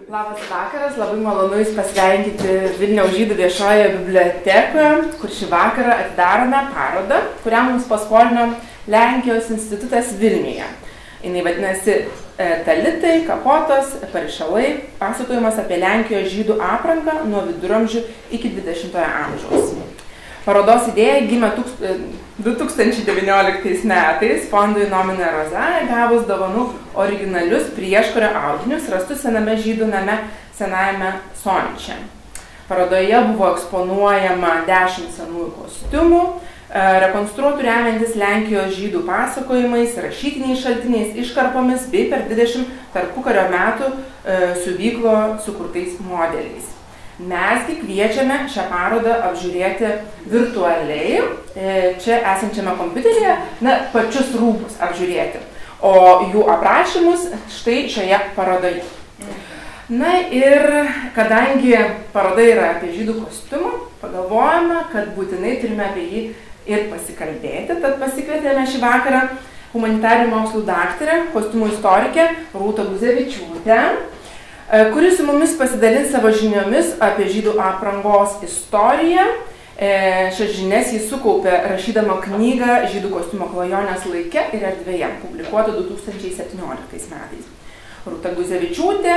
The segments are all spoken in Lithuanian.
Labas vakaras, labai malonu Jūs pasveikinti Vilniaus žydų viešojoje bibliotekoje, kur šį vakarą atidarome parodą, kurią mums paskolino Lenkijos institutas Vilniuje. Jinai vadinasi Talitai, kapotos, parišalai, pasakojimas apie Lenkijos žydų aprangą nuo viduramžių iki 20-ojo amžiaus. Parodos idėja gimė 2019 metais fondui Nomine Rosae gavus dovanų originalius prieškario audinius rastus sename žydų name senajame Sonče. Parodoje buvo eksponuojama 10 senųjų kostiumų, rekonstruotų remiantis Lenkijos žydų pasakojimais, rašytiniais šaltiniais, iškarpomis bei per 20 tarpukario metų siuvyklo sukurtais modeliais. Mesgi kviečiame šią parodą apžiūrėti virtualiai, čia esančiame kompiuteryje, pačius rūbus apžiūrėti, o jų aprašymus štai šioje parodoje. Na ir kadangi paroda yra apie žydų kostiumą, pagalvojame, kad būtinai turime apie jį ir pasikalbėti, tad pasikvietėme šį vakarą humanitarinių mokslų daktarę, kostiumų istorikę Rūtą Guzevičiūtę, kuris su mumis pasidalins savo žiniomis apie žydų aprangos istoriją. Šias žinias jis sukaupė rašydama knygą Žydų kostiumo klajonės laike ir erdvėje, publikuotą 2017 metais. Rūta Guzevičiūtė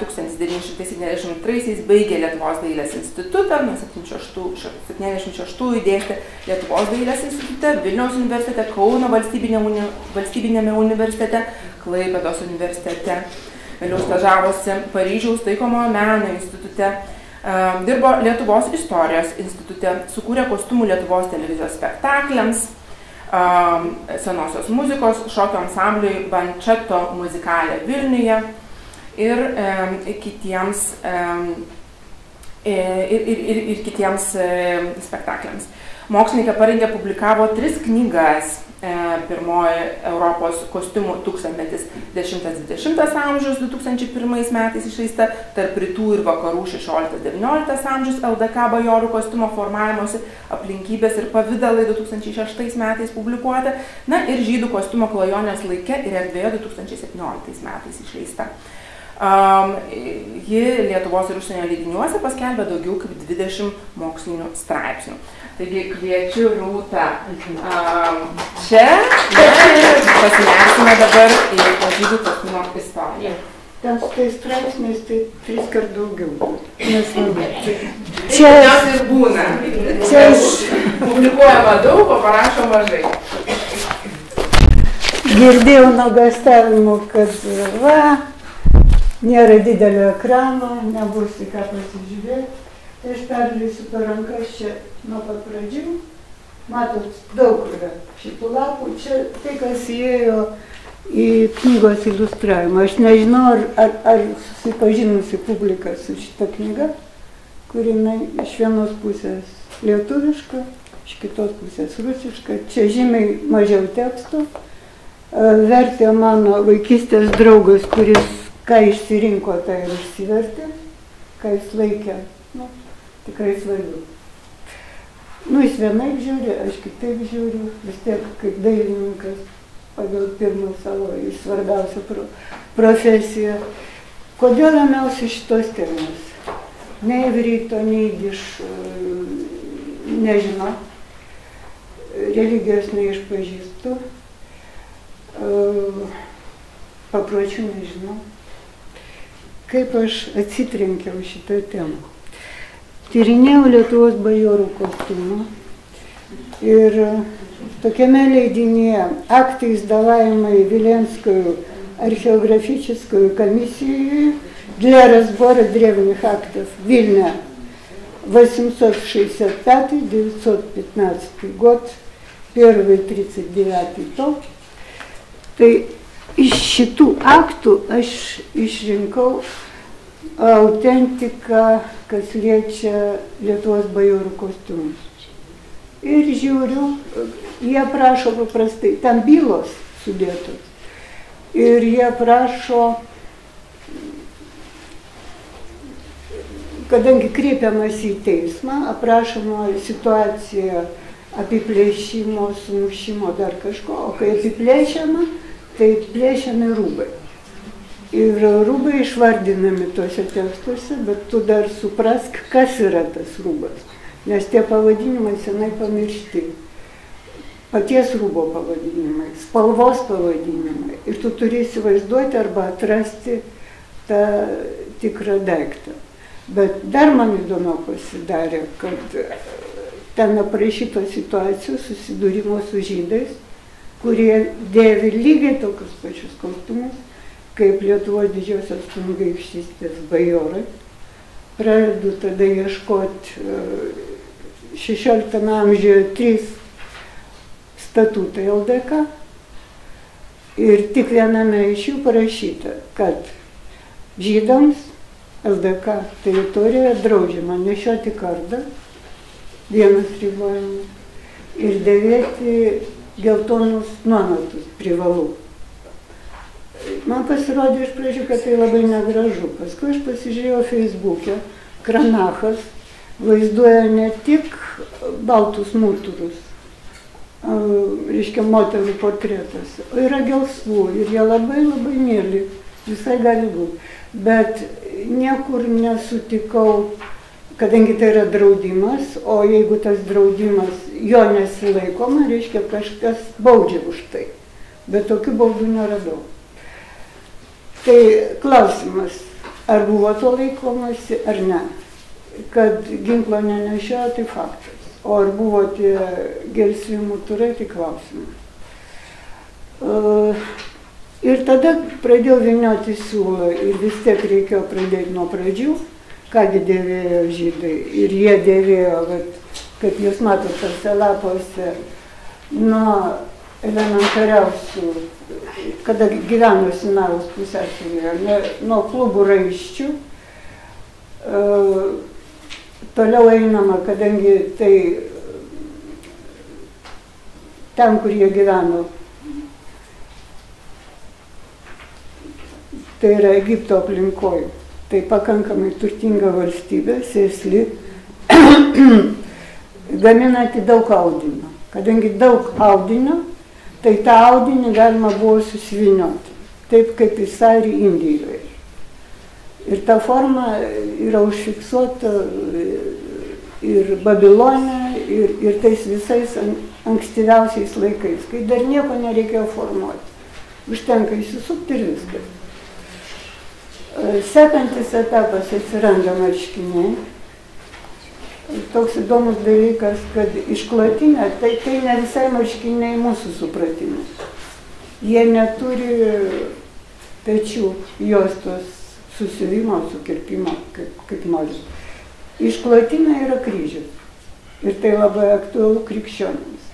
1973 baigė Lietuvos dailės institutą, nuo 1976 dėstė Lietuvos dailės institute, Vilniaus universitete, Kauno valstybinėme universitete, Klaipėdos universitete. Vėliau stažavosi Paryžiaus taikomojo meno institute, dirbo Lietuvos istorijos institute, sukūrė kostiumų Lietuvos televizijos spektakliams, senosios muzikos, šokio ansambliui Bančeto muzikalė Vilniuje ir kitiems spektakliams. Mokslininkė parengė, publikavo 3 knygas. Pirmoji Europos kostiumų 10-20 amžius 2001 metais išleista, tarp rytų ir vakarų 16-19 amžius LDK bajorų kostiumo formavimosi aplinkybės ir pavidalai 2006 metais publikuota, ir žydų kostiumo klajonės laike ir erdvėje 2017 metais išleista. Ji Lietuvos ir užsienio leidiniuose paskelbė daugiau kaip 20 mokslinių straipsnių. Taigi kviečiu Rūtą čia ir pasinersime dabar į žydų kostiumo istoriją. Ten su tais straipsniais tai 3 kart daugiau. Čia ir būna. Čia publikuojama daug, o parašo mažai. Girdėjau nuogąstavimų, kad nėra didelio ekrano, nebus į ką pasižiūrėti. Tai aš perleisiu per rankas čia nuo pat pradžių. Matot, daug yra šitų lapų. Čia tai, kas įėjo į knygos iliustravimą. Aš nežinau, ar susipažinusi publika su šita knyga, kuri iš vienos pusės lietuviška, iš kitos pusės rusiška. Čia žymiai mažiau tekstų. Vertė mano vaikystės draugas, kuris ką išsirinko, tai ir išsivertė, ką jis laikė. Tikrai svarbu. Jis vienaip žiūri, aš kitaip žiūriu, vis tiek kaip dailininkas pagal pirmą savo svarbiausią profesiją. Kodėl ėmiausi šitos temos? Nei ivryto, nei jidiš nežinau, religijos neišpažįstu, papročių nežinau. Kaip aš atsitrenkiau šitą temą? Tyrinėjau Lietuvos bajorų kostiumą ir tokiame leidinyje акты, издаваемые Виленской археографической комиссией для разбора древних актов Вильня 865-915 год, первый 39 том. Tai iš šitų aktų aš išrinkau autentiką, kas liečia Lietuvos bajorų kostiumus. Ir žiūriu, jie prašo paprastai, ten bylos sudėtos. Ir jie prašo, kadangi kreipiamas į teismą, aprašoma situacija apiplėšimo, sumušimo, dar kažko, o kai apiplėšiama, tai plėšiami rūbai. Ir rūbai išvardinami tuose tekstuose, bet tu dar suprask, kas yra tas rūbas. Nes tie pavadinimai senai pamiršti. Paties rūbo pavadinimai, spalvos pavadinimai. Ir tu turi įsivaizduoti arba atrasti tą tikrą daiktą. Bet dar man įdomiau pasidarė, kad ten aprašytos situacijos susidūrimo su žydais, kurie dėvi lygiai tokius pačius kostiumus, kaip Lietuvos didžiosios kunigaikštystės bajorai. Pradedu tada ieškoti 16 amžiuje 3 statutai LDK ir tik viename iš jų parašyta, kad žydams LDK teritorijoje draudžiama nešioti kardą, vienas ribojimas, ir dėvėti geltonus nuomatus privalu. Man pasirodė iš pradžių, kad tai labai negražu. Paskui aš pasižiūrėjau Facebook'e, Kranachas vaizduoja ne tik baltus muturus, reiškia moterų portretas, o yra gelsvų ir jie labai labai mėly, visai gali būti. Bet niekur nesutikau, kadangi tai yra draudimas, o jeigu tas draudimas jo nesilaikoma, reiškia kažkas baudžia už tai. Bet tokių baudų neradau. Tai klausimas, ar buvo to laikomasi ar ne. Kad ginklo nenešiojo, tai faktas. O ar buvo tie gelsvi muturai, tai klausimas. Ir tada pradėjau vynioti siūlą ir vis tiek reikėjo pradėti nuo pradžių, kągi dėvėjo žydai. Ir jie dėvėjo, kaip jūs matote, tose lapuose, nuo elementariausių, kada gyveno Sinajaus pusiasalyje, nuo klubų raiščių, toliau einama, kadangi tai ten, kur jie gyveno, tai yra Egipto aplinkoje, tai pakankamai turtinga valstybė, sėsli, gaminanti daug audinio. Kadangi daug audinio, tai tą audinį galima buvo susivinioti, taip kaip į sarį Indijoje. Ir ta forma yra užfiksuota ir Babilone, ir tais visais ankstyviausiais laikais, kai dar nieko nereikėjo formuoti. Užtenka įsisukti ir viskas. Sekantis etapas atsiranda marškiniai. Toks įdomus dalykas, kad išklotinė, tai ne visai marškiniai mūsų supratimus. Jie neturi pečių juostos susivimo, sukirpimo, kaip nori. Išklotinė yra kryžius. Ir tai labai aktualu krikščionims.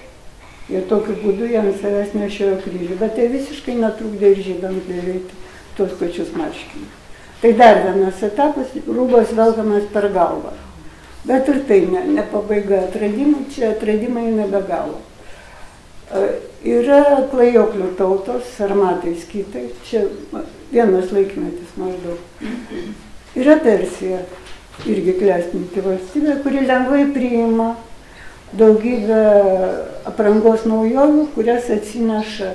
Ir tokiu būdu jie ant savęs nešiojo kryžių. Bet tai visiškai netrukdė ir žydams dėvėti tos pačius marškinius. Tai dar vienas etapas, rūbas velkamas per galvą. Bet ir tai ne pabaiga atradimų, čia atradimai nebe galo. Yra klajoklių tautos, sarmatai, skitai, čia vienas laikmetis maždaug. Yra Persija, irgi klestinti valstybė, kuri lengvai priima daugybę aprangos naujovių, kurias atsineša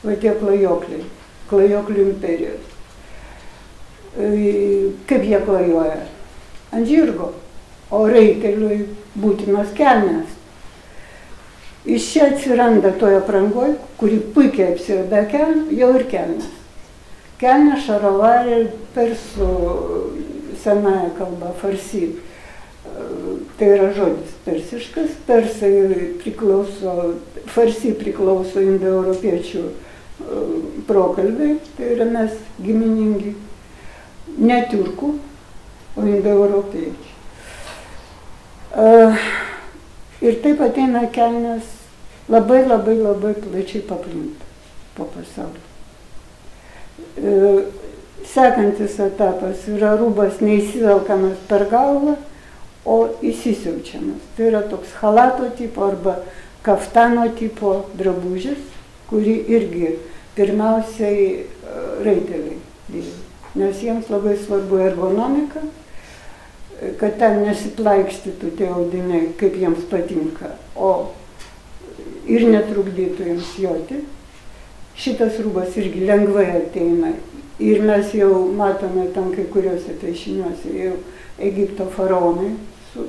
va tie klajokliai, klajoklių imperijos. Kaip jie klajoja? Ant žirgo. O raiteliui būtinos kelnės. Iš čia atsiranda toje aprangoj, kuri puikiai apsijo be kelnių, jau ir kelnės. Kelnė, šarovarė, persų senąją kalbą, farsi. Tai yra žodis persiškas, persai priklauso, farsi priklauso indoeuropiečių prokalbiai, tai yra mes giminingi, ne tiurkų, o indoeuropiečių. Ir taip ateina kelnės labai plačiai paplinta po pasaulį. Sekantis etapas yra rūbas neįsivelkamas per galvą, o įsisiaučiamas. Tai yra toks halato tipo arba kaftano tipo drabužis, kurį irgi pirmiausiai raiteliai dėvi. Nes jiems labai svarbu ergonomika, kad ten nesiplaikstytų tie audiniai, kaip jiems patinka, o ir netrukdytų jiems joti. Šitas rūbas irgi lengvai ateina Ir mes jau matome tam kai kuriuose piešiniuose jau Egipto faraonai su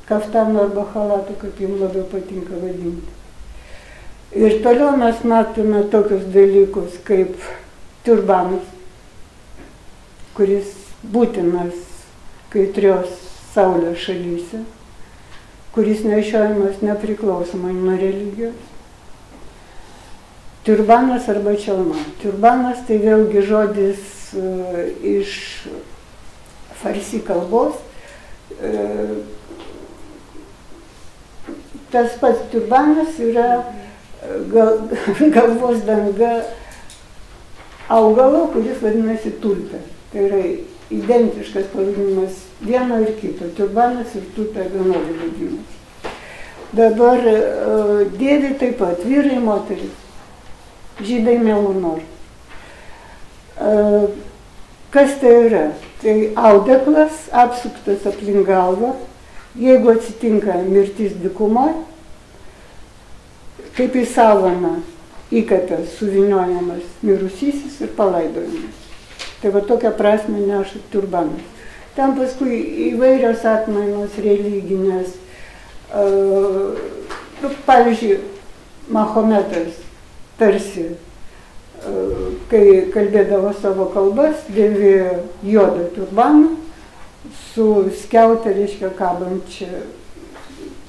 kaftanu arba chalatu, kaip jums labiau patinka vadinti. Ir toliau mes matome tokius dalykus kaip turbanas, kuris būtinas kaitrios saulės šalyse, kuris nešiojamas nepriklausomai nuo religijos. Turbanas arba čelma. Turbanas tai vėlgi žodis iš farsi kalbos. Tas pats turbanas yra galvos danga augalo, kuris vadinasi tulpė. Tai yra identiškas pavadinimas vieno ir kito. Turbanas ir tulpė vienodai vadinasi. Dabar dėvi taip pat vyrai ir moteris. Žydai melunor. Kas tai yra? Tai audeklas apsuktas aplink galvą. Jeigu atsitinka mirtis dykumoje, kaip į savaną įkapės suvyniojamas mirusysis ir palaidojimas. Tai va tokią prasme neša turbanas. Ten paskui įvairios atmainos religinės. Pavyzdžiui, Mahometas tarsi, kai kalbėdavo savo kalbas, dėvėjo juodą turbaną su skiaute, reiškia, kabančia.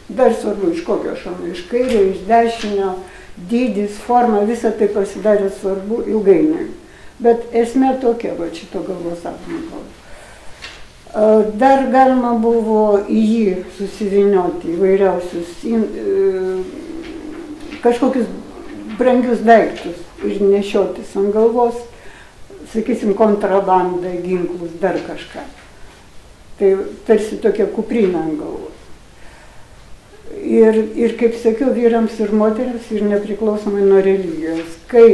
Dar svarbu, iš kokio šono, iš kairio, iš dešinio, dydis, forma, visa tai pasidarė svarbu ilgainiui. Bet esmė tokia, va šito galvos apmokalo. Dar galima buvo į jį susivynioti įvairiausius kažkokius brangius daiktus ir nešiotis ant galvos, sakysim, kontrabandą, ginklus, dar kažką. Tai tarsi tokia kuprinė ant galvos. Ir kaip sakiau, vyrams ir moteriams ir nepriklausomai nuo religijos. Kai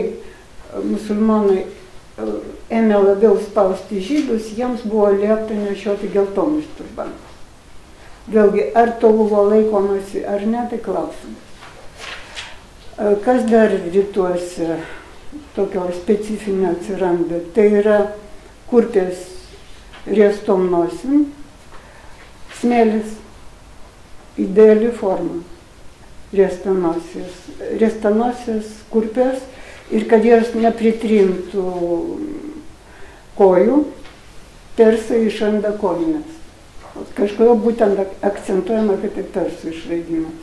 musulmonai ėmė labiau spausti žydus, jiems buvo liepta nešioti geltonus turbanus. Vėlgi, ar to buvo laikomasi ar ne, tai klausimas. Kas dar rytuose tokio specifinio atsiranda? Tai yra kurpės riestom nosim, smėlis, ideali forma, riestanosios kurpės ir kad jos nepritrintų kojų, persai išranda kojines. Kažkodėl būtent akcentuojama, kad tai persų išradimas.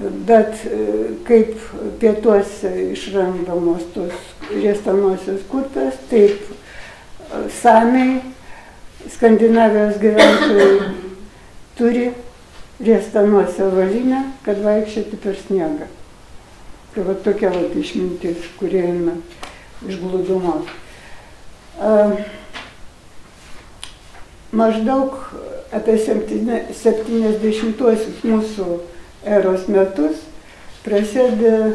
Bet kaip pietuose išrandamos tos riestanosios kurpės, taip samiai, Skandinavijos gyventojai turi riestanosią avalynę, kad vaikščioti per sniegą. Tai va tokia va išmintis, kurie eina iš glūdumos. Maždaug apie 70-uosius mūsų eros metus prasideda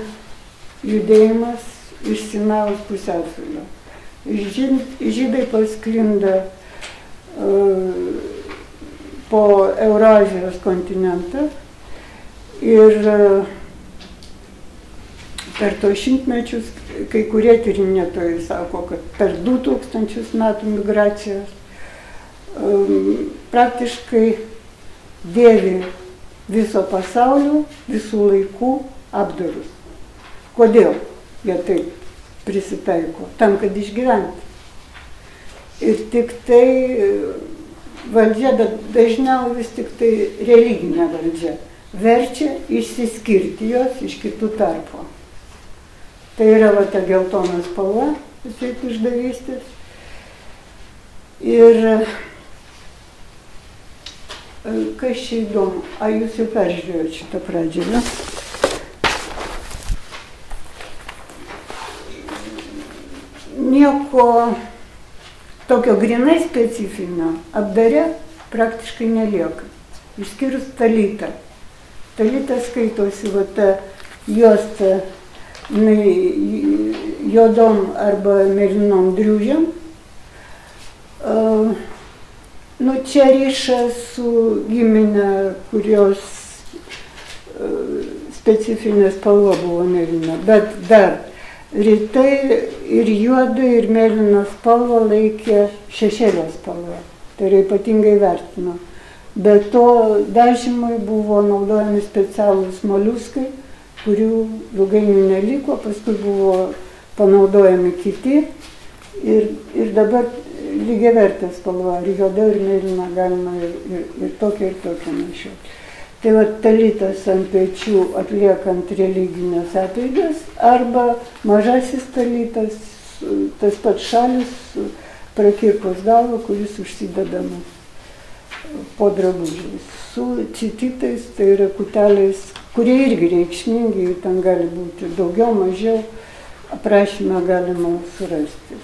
judėjimas iš Sinajaus pusiasalio. Žydai pasklinda po Eurazijos kontinentą ir per to šimtmečius kai kurie tyrinėtojai sako, kad per 2000 metų migracijos praktiškai dėvi viso pasaulio, visų laikų apdarus. Kodėl jie taip prisitaiko? Tam, kad išgyventi. Ir tik tai valdžia, bet dažniau vis tik tai religinė valdžia, verčia išsiskirti jos iš kitų tarpo. Tai yra va ta geltona spalva, visai išdavystės. Ir kas čia įdomu, jūs jau peržiūrėjote šitą pradžią, ne? Nieko tokio grinai specifinio apdare praktiškai nelieka, išskyrus talitą. Talitas skaitosi va ta juosta juodom arba mėlynom driūžėm. Čia ryša su giminė, kurios specifinė spalva buvo mėlyna, bet dar rytai ir juodą, ir mėlyną spalvą laikė šešėlio spalva. Tai yra ypatingai vertino. Be to dažymui buvo naudojami specialūs moliuskai, kurių ilgainiui neliko, paskui buvo panaudojami kiti. Ir dabar lygiavertė spalva, ir juoda, ir mėlyna galima ir tokia nešioti. Tai va talitas ant pečių atliekant religinės apeigas, arba mažasis talitas, tas pats šalis prakirpus galvą, kuris užsidedamas po drabužiais. Su cititais, tai yra kuteliais, kurie irgi reikšmingi, ten gali būti daugiau, mažiau, aprašymą galima surasti.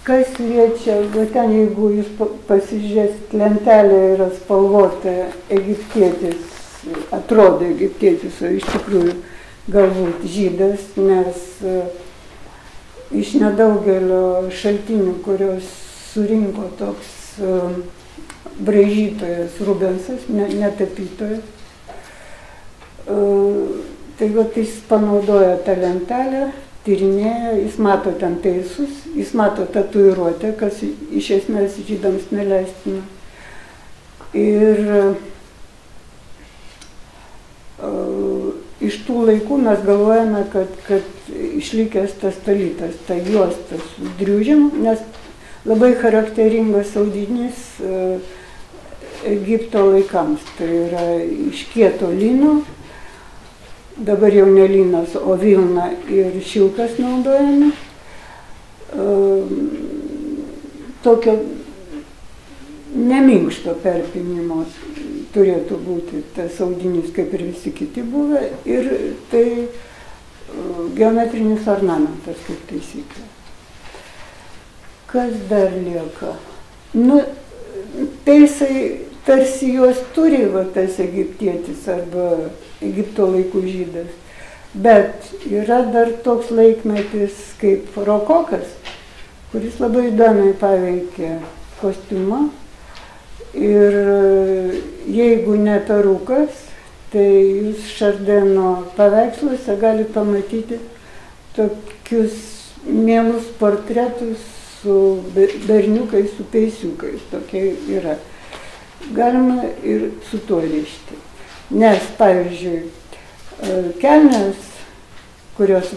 Kas liečia, ten jeigu jūs pasižiūrėsit, lentelė yra spalvota egiptietis, atrodo egiptietis, o iš tikrųjų galbūt žydas, nes iš nedaugelio šaltinių, kurios surinko toks braižytojas Rubensas, netapytojas, tai va, jis panaudojo tą lentelę, tyrinėja, jis mato ten teisus, jis mato tatuiruotę, kas iš esmės žydams neleistina. Ir iš tų laikų mes galvojame, kad išlikęs tas talitas, ta juosta su driužėm, nes labai charakteringas audinys Egipto laikams. Tai yra iš kieto lino, dabar jau ne linas, o vilna ir šilkas naudojami. Tokio neminkšto perpinimo turėtų būti tas audinys, kaip ir visi kiti buvę, ir tai geometrinis ornamentas, kaip taisyklė. Kas dar lieka? Nu, teisai tarsi juos turi, va, tas egiptietis arba Egipto laikų žydas, bet yra dar toks laikmetis kaip rokokas, kuris labai įdomiai paveikė kostiumą. Ir jeigu ne perukas, tai jūs Šardeno paveiksluose galite pamatyti tokius mielus portretus su berniukais, su peisiukais, tokie yra. Galima ir su tuo rišti. Nes, pavyzdžiui, kelnės, kurios,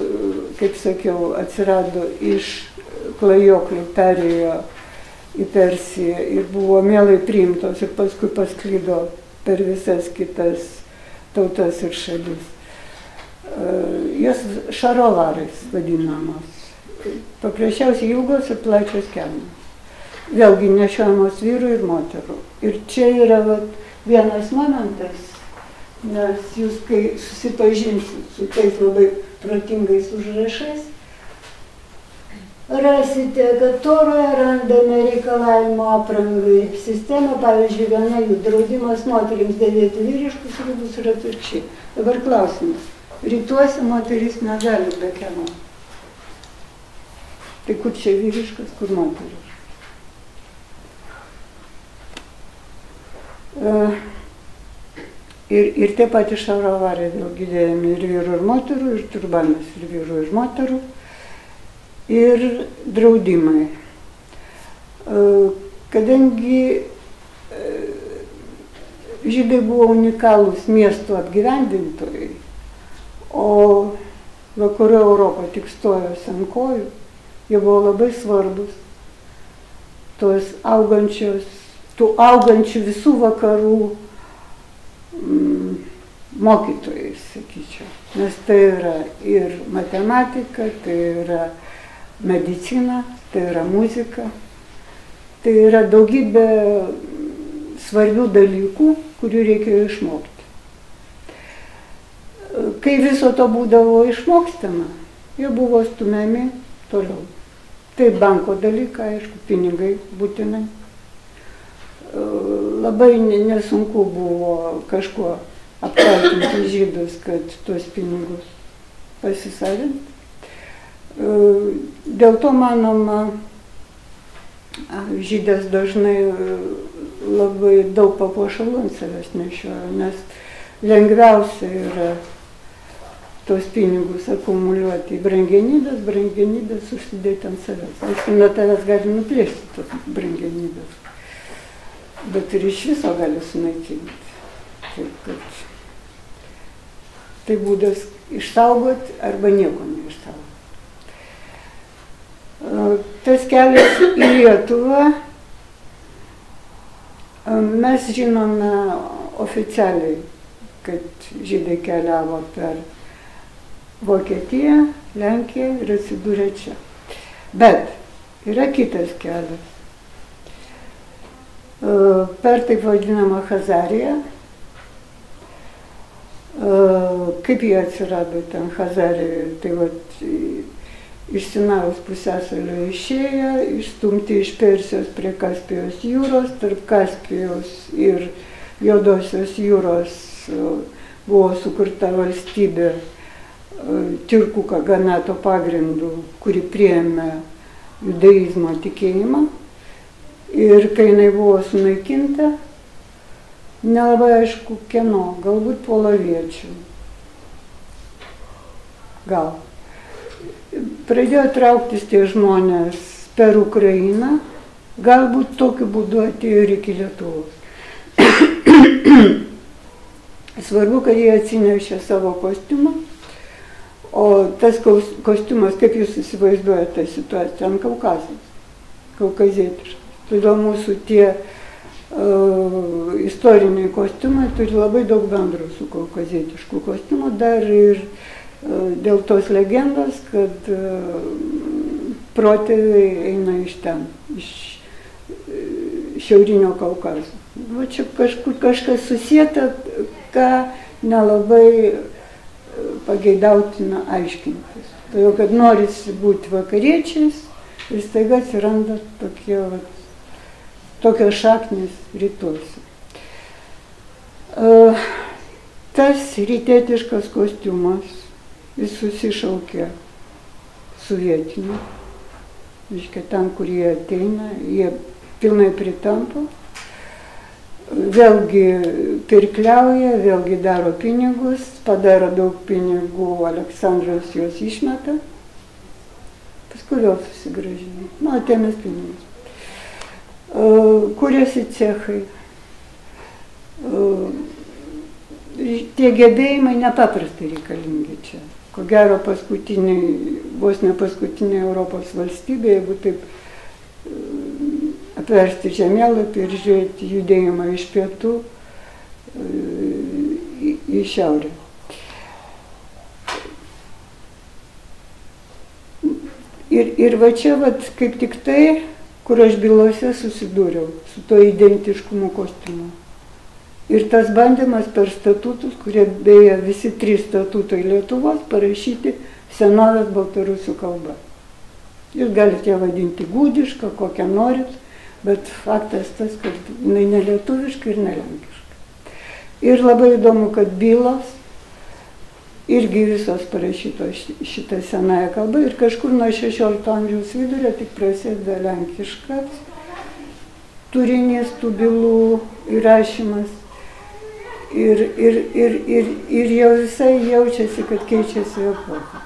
kaip sakiau, atsirado iš klajoklių, perėjo į Persiją ir buvo mielai priimtos ir paskui pasklido per visas kitas tautas ir šalis. Jos šarovarais vadinamos. Paprasčiausiai ilgos ir plačios kelnės. Vėlgi nešiojamos vyrų ir moterų. Ir čia yra vienas momentas, nes jūs, kai susipažinsit su tais labai protingais užrašais, rasite, kad Toroje randame reikalavimo aprangai sistemą, pavyzdžiui, viena jų draudimas moterims dėvėti vyriškus rūbus ir atvirkščiai. Dabar klausimas. Rytuose moteris negali be kelnių. Tai kur čia vyriškas, kur moteris? Ir tie patys šarovarai vėlgi dėjami ir vyrų ir moterų, ir turbanas ir vyrų ir moterų, ir draudimai. Kadangi žydai buvo unikalūs miestų apgyvendintojai, o vakarų Europą tik stojosi ant kojų, jie buvo labai svarbus tų augančių visų vakarų mokytojais, sakyčiau. Nes tai yra ir matematika, tai yra medicina, tai yra muzika, tai yra daugybė svarbių dalykų, kurių reikėjo išmokti. Kai viso to būdavo išmokstama, jie buvo stumiami toliau. Tai banko dalykai, aišku, pinigai būtinai. Labai nesunku buvo kažkuo apkaltinti žydus, kad tuos pinigus pasisavinti. Dėl to, manoma, žydas dažnai labai daug papuošalų ant savęs nešiojo, nes lengviausia yra tos pinigus akumuliuoti į brangenybės užsidėti ant savęs. Aišku, nuo tavęs gali nuplėšti tos brangenybės, bet ir iš viso gali sunaikinti. Taip, kad tai būdas išsaugoti arba nieko neišsaugoti. Tas kelias į Lietuvą, mes žinome oficialiai, kad žydai keliavo per Vokietiją, Lenkiją ir atsidūrė čia. Bet yra kitas kelias. Per taip vadinamą Chazariją. Kaip jie atsirado ten Chazarijoje, tai vat iš Sinajaus pusiasalio išėję, išstumti iš Persijos prie Kaspijos jūros, tarp Kaspijos ir Juodosios jūros buvo sukurta valstybė Tirkų kaganato pagrindų, kuri priėmė judaizmo tikėjimą. Ir kai jinai buvo sunaikinta, nelabai aišku kieno, galbūt polaviečių. Gal. Pradėjo trauktis tie žmonės per Ukrainą, galbūt tokiu būdu atėjo ir iki Lietuvos. Svarbu, kad jie atsinešė savo kostiumą, o tas kostiumas, kaip jūs įsivaizduojate situaciją, ant Kaukazas, kaukazietiškas. Todėl mūsų tie istoriniai kostiumai turi labai daug bendro su kaukazietišku kostiumu, dar ir dėl tos legendos, kad protėviai eina iš ten, iš šiaurinio Kaukazo. Va čia kažkur kažkas susieta, ką nelabai pageidautina aiškintis. Todėl, kad norisi būti vakariečiais ir staiga atsiranda tokios šaknys rytuose. Tas rytietiškas kostiumas, jis susišaukė sovietiniu. Reiškia, ten, kur jie ateina, jie pilnai pritampa. Vėlgi pirkliauja, vėlgi daro pinigus, padaro daug pinigų, Aleksandras juos išmeta, paskui vėl susigrąžina. Atėmės pinigus. Kuriasi cechai. Tie gebėjimai nepaprastai reikalingi čia. Ko gero vos ne paskutinė Europos valstybė, jeigu taip apversti žemėlapį ir žiūrėti judėjimą iš pietų į šiaurę. Ir va čia, kaip tik tai, kur aš bylose susidūriau su to identiškumu kostiumu. Ir tas bandymas per statutus, kurie beje visi 3 statutai Lietuvos, parašyti senovės baltarusių kalba. Jūs galite ją vadinti gudišką, kokią norit, bet faktas tas, kad jinai ne lietuviška ir ne lenkiška. Ir labai įdomu, kad bylos irgi visos parašytos šitą senąją kalbą ir kažkur nuo 16 amžiaus vidurio tik prasideda lenkiškas turinys tų bylų įrašymas. Ir jau visai jaučiasi, kad keičiasi epocha.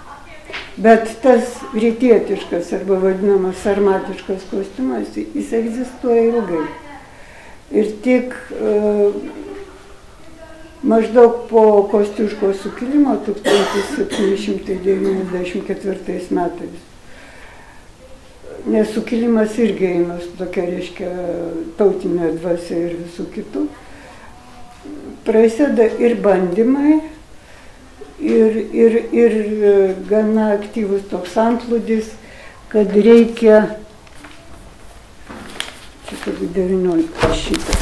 Bet tas rytietiškas arba vadinamas sarmatiškas kostiumas, jis egzistuoja ilgai. Ir tik maždaug po Kostiuško sukilimo 1794 metais, nes sukilimas irgi eina su tokia, reiškia, tautinė dvasia ir visų kitų, prasideda ir bandymai, ir gana aktyvus toks antplūdis, kad reikia, čia kaip 19 šitą,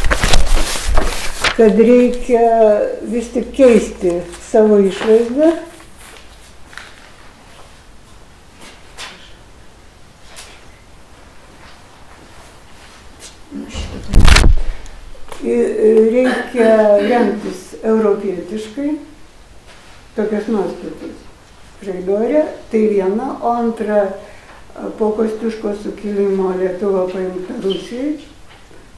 kad reikia vis tik keisti savo išvaizdą. Reikia remtis europietiškai, tokias nuostatas. Freidorė, tai viena, o antra, po Kostiuško sukilimo Lietuva paimta Rusijai,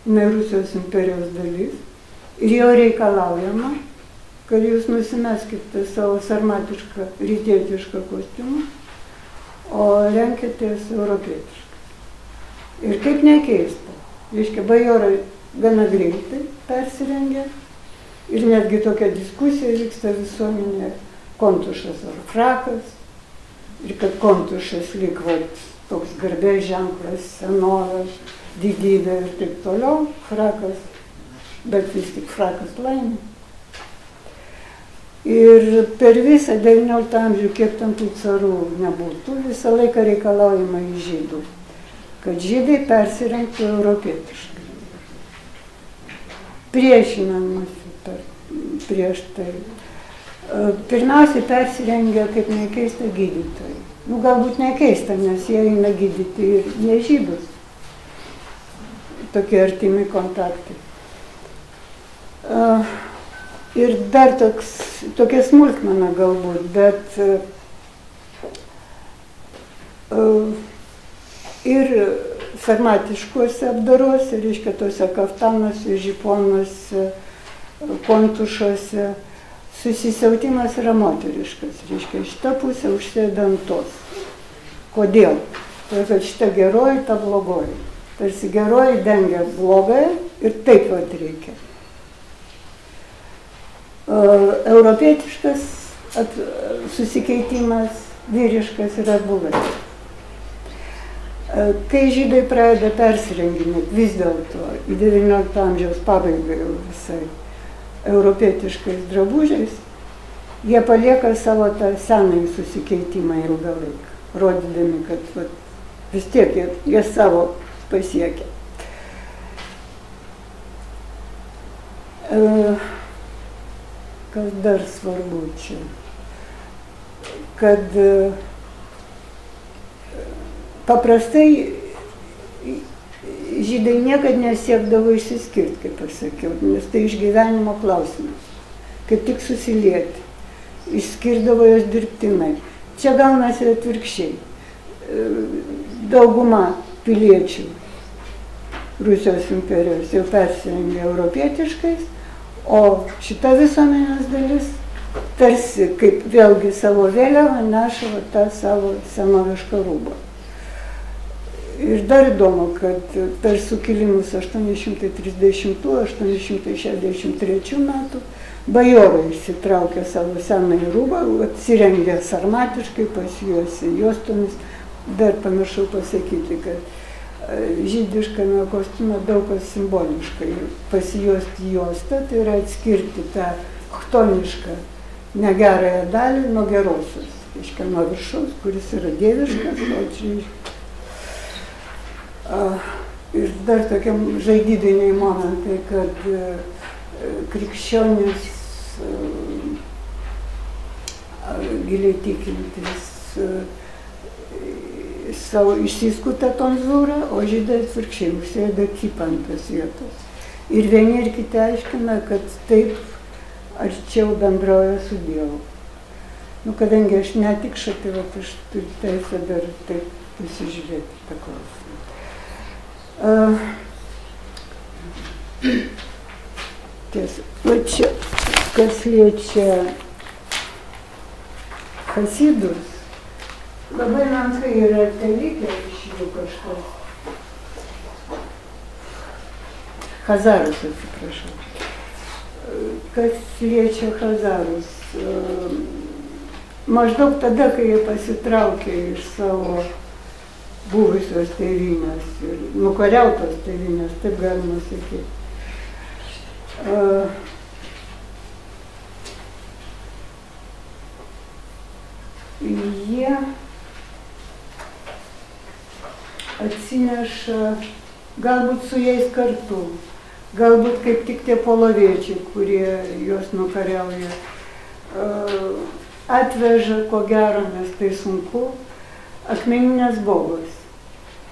ne Rusijos imperijos dalis, ir jo reikalaujama, kad jūs nusimeskite savo sarmatišką, rytietišką kostiumą, o renkitės europietišką. Ir kaip nekeista, reiškia, bajorai gana greitai persirengė ir netgi tokia diskusija vyksta visuomenė, Kontušas ar frakas, ir kad Kontušas lyg toks garbės ženklas, senovės, didybė ir taip toliau, frakas, bet vis tik frakas laimė. Ir per visą 19 amžių, kiek tam tų carų nebūtų, visą laiką reikalaujama iš žydų, kad žydai persirengtų europietiškai. Priešinamasi prieš tai. Pirmiausiai persirengė, kaip nekeista, gydytojai. Nu, galbūt nekeista, nes jie eina gydyti ir ne žydus. Tokie artimi kontaktai. Ir dar tokia smulkmena galbūt, bet ir sarmatiškuose apdaruose, reiškia tose kaftanuose, žiponuose, kontušuose, susisiautimas yra moteriškas, reiškia šita pusė užsėda ant tos. Kodėl? Tai kad šita geroji, ta blogoji. Tarsi geroji dengia blogąją ir taip vat reikia. Europietiškas susikeitimas, vyriškas yra buvęs. Kai žydai pradeda persirenginėti vis dėlto į 19 amžiaus pabaigą jau visai europietiškais drabužiais, jie palieka savo tą senąjį susikeitimą ilgą laiką, rodydami, kad vis tiek jie savo pasiekia. Kas dar svarbu čia? Kad paprastai žydai niekad nesiekdavo išsiskirti, kaip aš sakiau, nes tai išgyvenimo klausimas, kaip tik susilieti. Išskirdavo jos dirbtinai. Čia gaunasi atvirkščiai. Dauguma piliečių Rusijos imperijos jau persirengė europietiškais, o šita visuomenės dalis tarsi kaip vėlgi savo vėliavą neša tą savo senovišką rūbą. Ir dar įdomu, kad per sukilimus 830–863 metų bajorai išsitraukė savo senąjį rūbą, atsirengė sarmatiškai, pasijuosi juostomis. Dar pamiršau pasakyti, kad žydiškame kostiume daug kas simboliškai. Pasijuosti juostą, tai yra atskirti tą chtonišką negerąją dalį nuo gerosios. Reiškia, nuo viršaus, kuris yra dieviškas, o čia ir dar tokie žaidybiniai momentai, kad krikščionys giliai tikintis savo išsiskuta tonzūrą, o žydai atvirkščiai užsėda kipą ant tos vietos. Ir vieni ir kiti aiškina, kad taip arčiau bendrauja su Dievu. Nu, kadangi aš netikša, tai aš turiu teisę dar taip pasižiūrėti tą klausimą. Tiesa, va čia, kas liečia hasidus, labai menkai yra telikę iš jų kažkas. Hazarus, atsiprašau. Kas liečia hazarus, maždaug tada, kai jie pasitraukė iš savo buvusios tėvynės ir nukariautos tėvynės, taip galima sakyti. Jie atsineša, galbūt su jais kartu, galbūt kaip tik tie poloviečiai, kurie juos nukariauja, atveža, ko gero, nes tai sunku, akmeninės bobos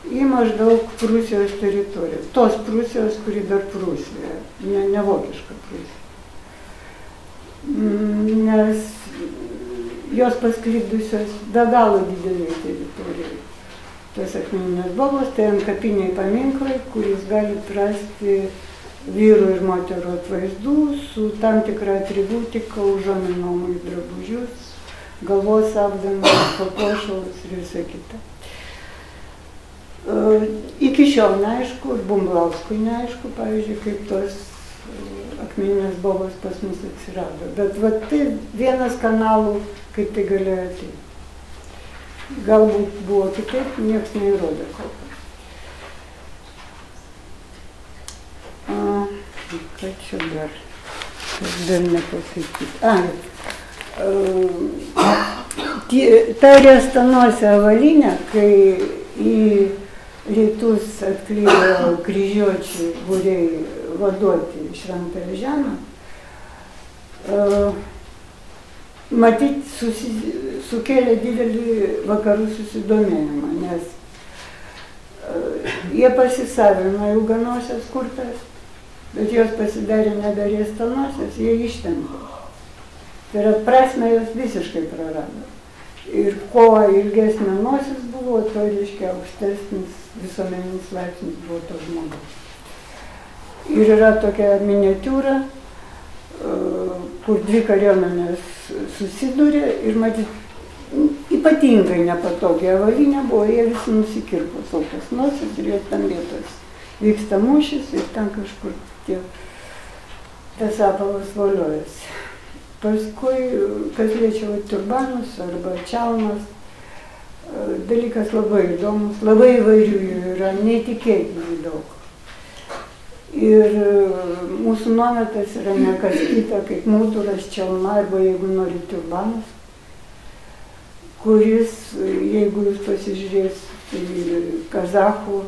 į maždaug Prūsijos teritoriją. Tos Prūsijos, kuri dar Prūsija, ne vokiška Prūsija. Nes jos pasklidusios be galo dideliai teritorijai. Tos akmeninės bobos, tai antkapiniai paminklai, kuris gali rasti vyrų ir moterų atvaizdų su tam tikra atributika, užuominom į drabužius, galvos apdangas, papuošalus ir visa kita. Iki šiol neaišku, ir Bumblauskui neaišku, pavyzdžiui, kaip tos akmeninės bobos pas mus atsirado. Bet va, tai vienas kanalų, kaip tai galėjo ateiti. Galbūt buvo kitaip, nieks neįrodė kol kas. Ką čia dar? Dar nepasakyti. Ta riestanose avalinė, kai į rytus atklydo kryžiuočiai būriai vaduoti Šventąją Žemę, matyt, sukėlė didelį vakarų susidomėjimą, nes jie pasisavino ilganosios kurtas, bet jos pasidarė neberiestanosios, jie ištempė. Tai yra prasme jos visiškai prarado. Ir kuo ilgesnė nosis buvo, to reiškia aukštesnis visuomeninis laipsnis buvo to žmogaus. Ir yra tokia miniatiūra, kur dvi kariuomenės susidūrė ir matyt ypatingai nepatogiai avalinė buvo, jie visi nusikirpo savo tas nosis ir jie tam vietos vyksta mūšis ir ten kažkur tas apalas voliojasi. Paskui, kas liečia turbanus arba čiaunas, dalykas labai įdomus, labai įvairių yra, neįtikėtinai daug. Ir mūsų nuometas yra ne kas kita, kaip mūturas, čiauma arba, jeigu nori, turbanas, kuris, jeigu jūs pasižiūrėsite į kazachų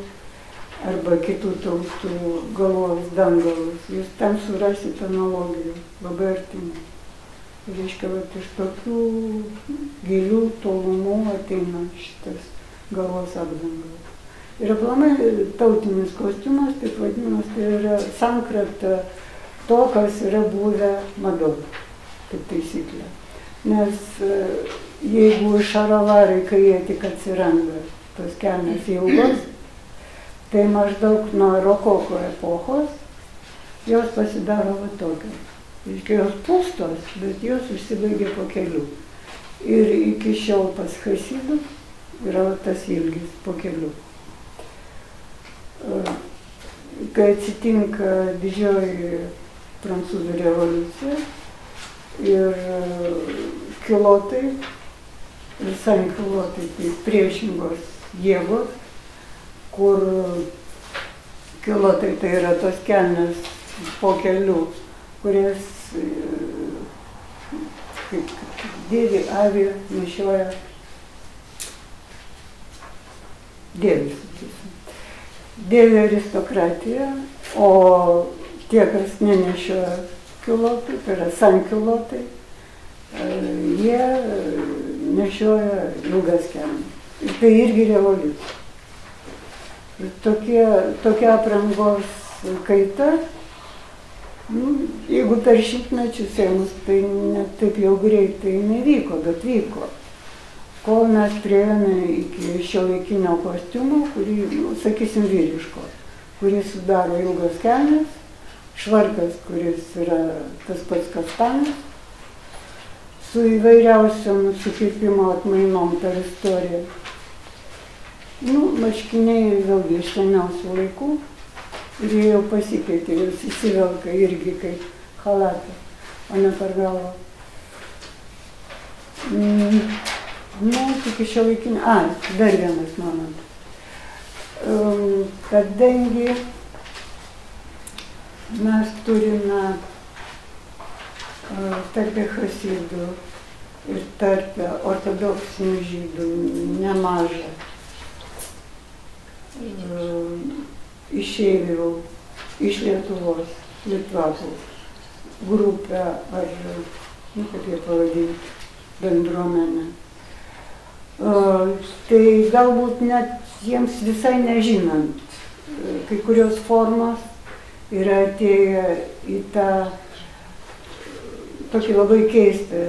arba kitų tautų galvos dangalus, jūs ten surasite analogijų labai artimų. Reiškia, vat, iš tokių gilių tolumų ateina šitas galvos apdangalas. Ir aplamai tautinis kostiumas, taip vadinamas, tai yra sankratą to, kas yra buvę madoj, kaip taisyklė. Nes jeigu šaravarai, kai jie tik atsiranda, tos kelnės ilgos, tai maždaug nuo rokoko epochos jos pasidaro va tokios. Reiškia, jos pūstos, bet jos užsibaigia po kelių. Ir iki šiol pas chasidų yra tas ilgis po kelių. Kai atsitinka didžioji prancūzų revoliucija ir kilotai, visai kilotai, tai priešingos jėgos, kur kilotai tai yra tos kelnės po kelių, kurias kaip dėvi avį nešioja dėvi aristokratija, o tie, kas nenešioja kilotai, tai yra sankilotai, jie nešioja ilgas kelnes. Ir tai irgi revoliucija. Tokia aprangos kaita, jeigu per šimtmečius ėmus, tai net taip jau greitai nevyko, bet vyko. Kol mes priėjome iki šiuolaikinio kostiumo, kurį, sakysim, vyriško, kurį sudaro ilgos kelnės, švarkas, kuris yra tas pats kaftanas, su įvairiausiom sukirpimo atmainom per istoriją. Marškiniai vėlgi iš seniausių laikų. Ir jie jau pasikeitė, jos įsivelka irgi kaip halatą, o ne per galvą. Tik šiuolaikinė... dar vienas momentas. Kadangi mes turime tarp chasidų ir tarp ortodoksinių žydų nemažą išeivių iš Lietuvos, litvakų grupę ar, kaip jie pavadinti, bendruomenę. Tai galbūt net jiems visai nežinant, kai kurios formos yra atėję į tą tokį labai keistą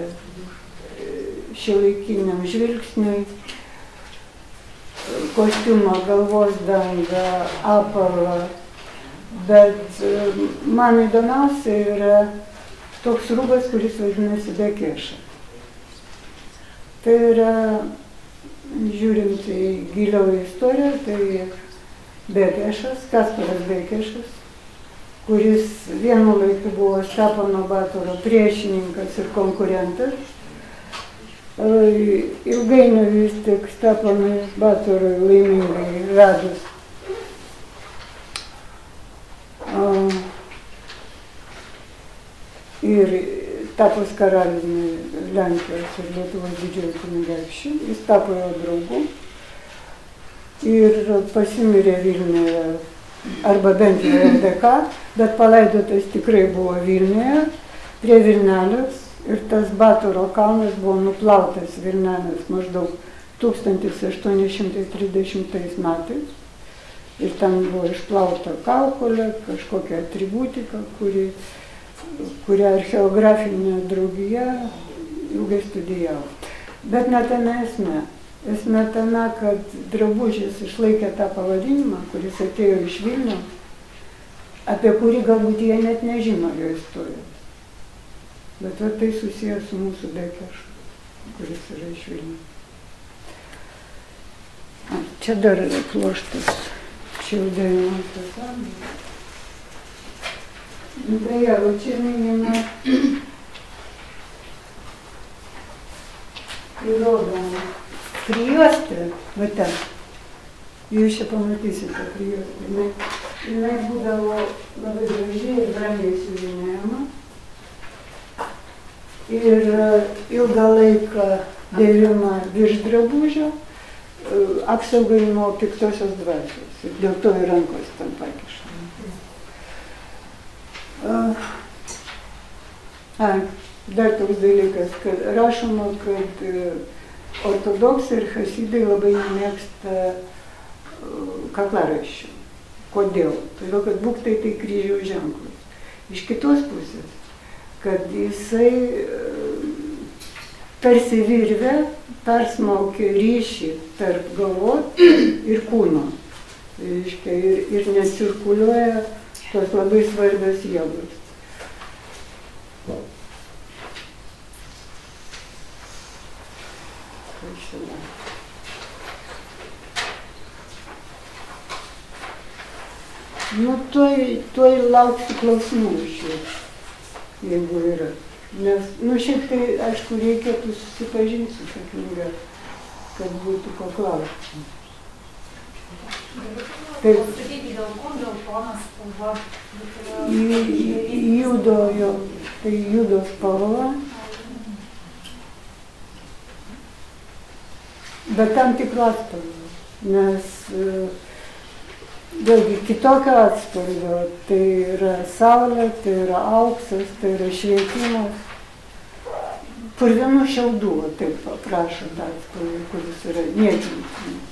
šiuolaikiniam žvilgsniui, kostiumą, galvos dangą, apavą, Bet man įdomiausia yra toks rūbas, kuris vadinasi Bekeša. Tai yra, žiūrint į giliau istoriją, tai Bekešas, Kasparas Bekešas, kuris vienu laiku buvo Stepono Batoro priešininkas ir konkurentas. Ilgainiui vis tik Steponui Batorui laimingai radus ir tapus karaliumi Lenkijos ir Lietuvos didžiojo kunigaikščiu, jis tapo jo draugu ir pasimirė Vilniuje, arba bent jau LDK, bet palaidotas tikrai buvo Vilniuje, prie Vilnelės, ir tas Batoro kalnas buvo nuplautas Vilnelės maždaug 1830 metais. Ir ten buvo išplauta kaukolė, kažkokia atributika, kurią archeografinė draugija ilgai studijavo. Bet ne tame esmė. Esmė tame, kad drabužis išlaikė tą pavadinimą, kuris atėjo iš Vilniaus, apie kurį galbūt jie net nežino jo istorijos. Bet tai susijęs su mūsų Bekešu, kuris yra iš Vilniaus. Čia dar yra pluoštas. Čia jau 19 amžius. Beje, va čia minima įrodoma prijuostė, va ten. Jūs čia pamatysite prijuostę. Jinai būdavo labai gražiai ir brangiai siuvinėjama. Ir ilgą laiką dėvima virš drabužio, apsaugai nuo piktosios dvasios. Ir dėl to ir rankos ten pakiša. Dar toks dalykas, kad rašoma, kad ortodoksai ir hasidai labai nemėgsta kaklaraiščių. Kodėl? Todėl, kad būktai tai kryžiaus ženklas. Iš kitos pusės, kad jisai tarsi virvę persmaukė ryšį tarp galvos ir kūno. Ir necirkuliuoja tos labai svarbios jėgos. Nu, tuoj lauksiu klausimų iš jų, jeigu yra. Nes, šiaip tai, aišku, reikėtų susipažinti su šią knygą, kad būtų ko klausti. Taip. Pasakyti, dėl ko, dėl tonas spalva? Judo jo, tai judo spalva. Bet tam tikrų atspalvių, nes vėlgi kitokio atspalvio, tai yra saulė, tai yra auksas, tai yra švietimas. Purvinų šiaudų, taip aprašo tą atspalvį, kuris yra niekintinas.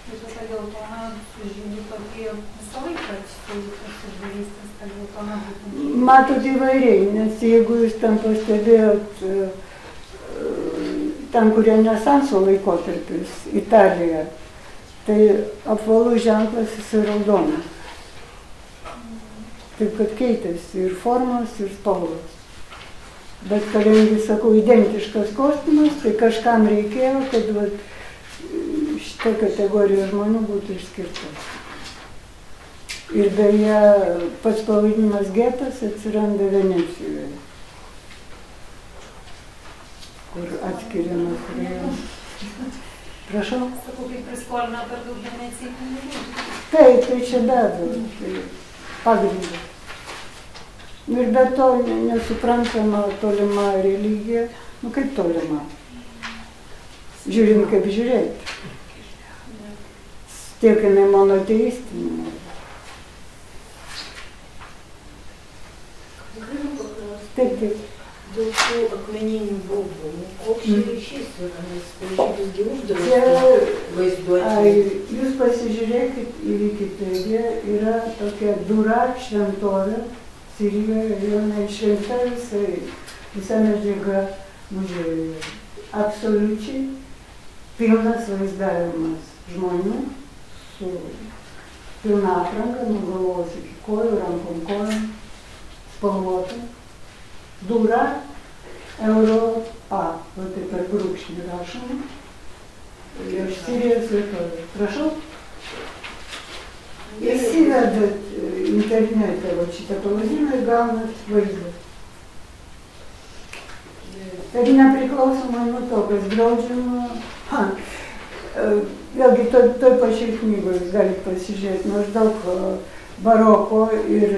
Bet dėl toną sužymį tokį visą laiką sudarystas, kad dėl toną būtų... Matot įvairiai, nes jeigu jūs ten pastebėjot, ten, kur renesanso laikotarpis, Italija, tai apvalus ženklas jis raudonas. Taip, kad keitėsi ir formos, ir spalvos. Bet kadangi, sakau, identiškas kostiumas, tai kažkam reikėjo, kad šitą kategoriją žmonių būtų išskirtas. Ir beje, pats pavadinimas getas atsiranda Venecijoje, kur atskiriamas rajonas. Prašau? Sakau, kaip priskolina per daug Venecijai pinigų. Taip, tai čia be abejo, tai pagrindas. Ir be to nesuprantama tolima religija, kaip tolima? Žiūrint, kaip žiūrėti. Tiek jinai monoteistinė. Taip, taip. Dėl tų akmeninių baubų, koks čia ryšys yra, nes šitas gi uždrausta vaizduoti. Jūs pasižiūrėkit į Wikipediją, yra tokia dura šventovė Sirijoje, jinai išrinkta visa medžiaga muziejuje. Absoliučiai pilnas vaizdavimas žmonių pilna apranga, nuo galvos iki kojų, rankom kojom, spalvota, dūra, euro A, va tai per brūkšnį rašoma, ir Sirijos vietovė. Prašau? Įsivedat internete va šitą pavadinimą ir gaunat vaizdą. Tai nepriklausomai nuo to, kas draudžiama, vėlgi toj pačiai knygoje jūs galite pasižiūrėti maždaug baroko ir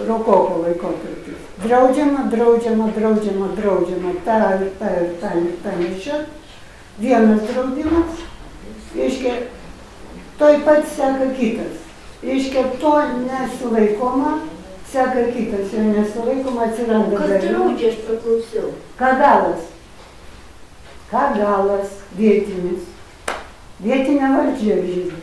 rokoko laikotarpis. Draudžiama, draudžiama, draudžiama, draudžiama, tą ir tą ir tą ir tą nešiot. Vienas draudimas, reiškia, toj pat seka kitas. Reiškia, to nesilaikoma, seka kitas, jo nesilaikoma, atsiranda Kas draudžia, aš paklausiau? Kagalas. Kagalas vietinis. Vietinė valdžia žydų.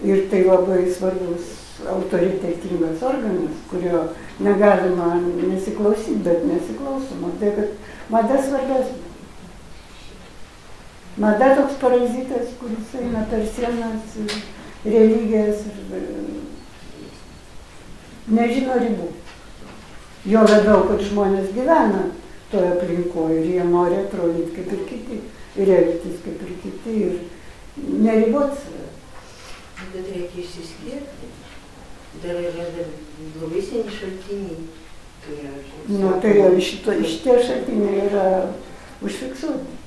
Ir tai labai svarbus autoritetingas organas, kurio negalima nesiklausyti, bet nesiklausoma. Tai kad mada svarbesnė. Mada toks parazitas, kuris eina per sienas, religijas ir nežino ribų. Jo labiau, kad žmonės gyvena toje aplinkoje ir jie nori atrodyti kaip ir kiti, ir elgtis kaip ir kiti, ir neribot save. Bet reikia išsiskirti. Dar yra labai seni šaltiniai. Tai jau šitie šaltiniai yra užfiksuoti.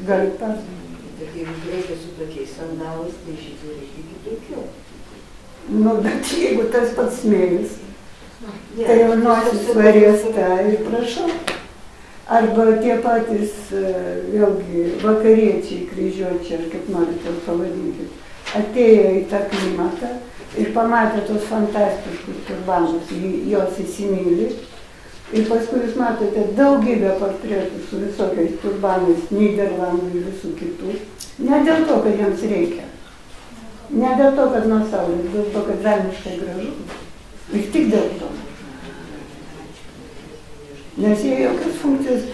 Galit perskaityti. Bet jeigu reikia su tokiais sandalais, tai šitų reikia kitokių. Bet jeigu tas pats smėlis, tai jau nosis varės tą ir prašau. Arba tie patys, vėlgi, vakariečiai, kryžiuočiai, ar kaip norite pavadinkit, atėjo į tą klimatą ir pamatė tos fantastiškus turbanus, jos įsimylė. Ir paskui jūs matote daugybę portretų su visokiais turbanais, Nyderlandų ir visų kitų. Ne dėl to, kad jiems reikia. Ne dėl to, kad nuo saulės, dėl to, kad velniškai gražu. Ir tik dėl to. Nes jie jokios funkcijos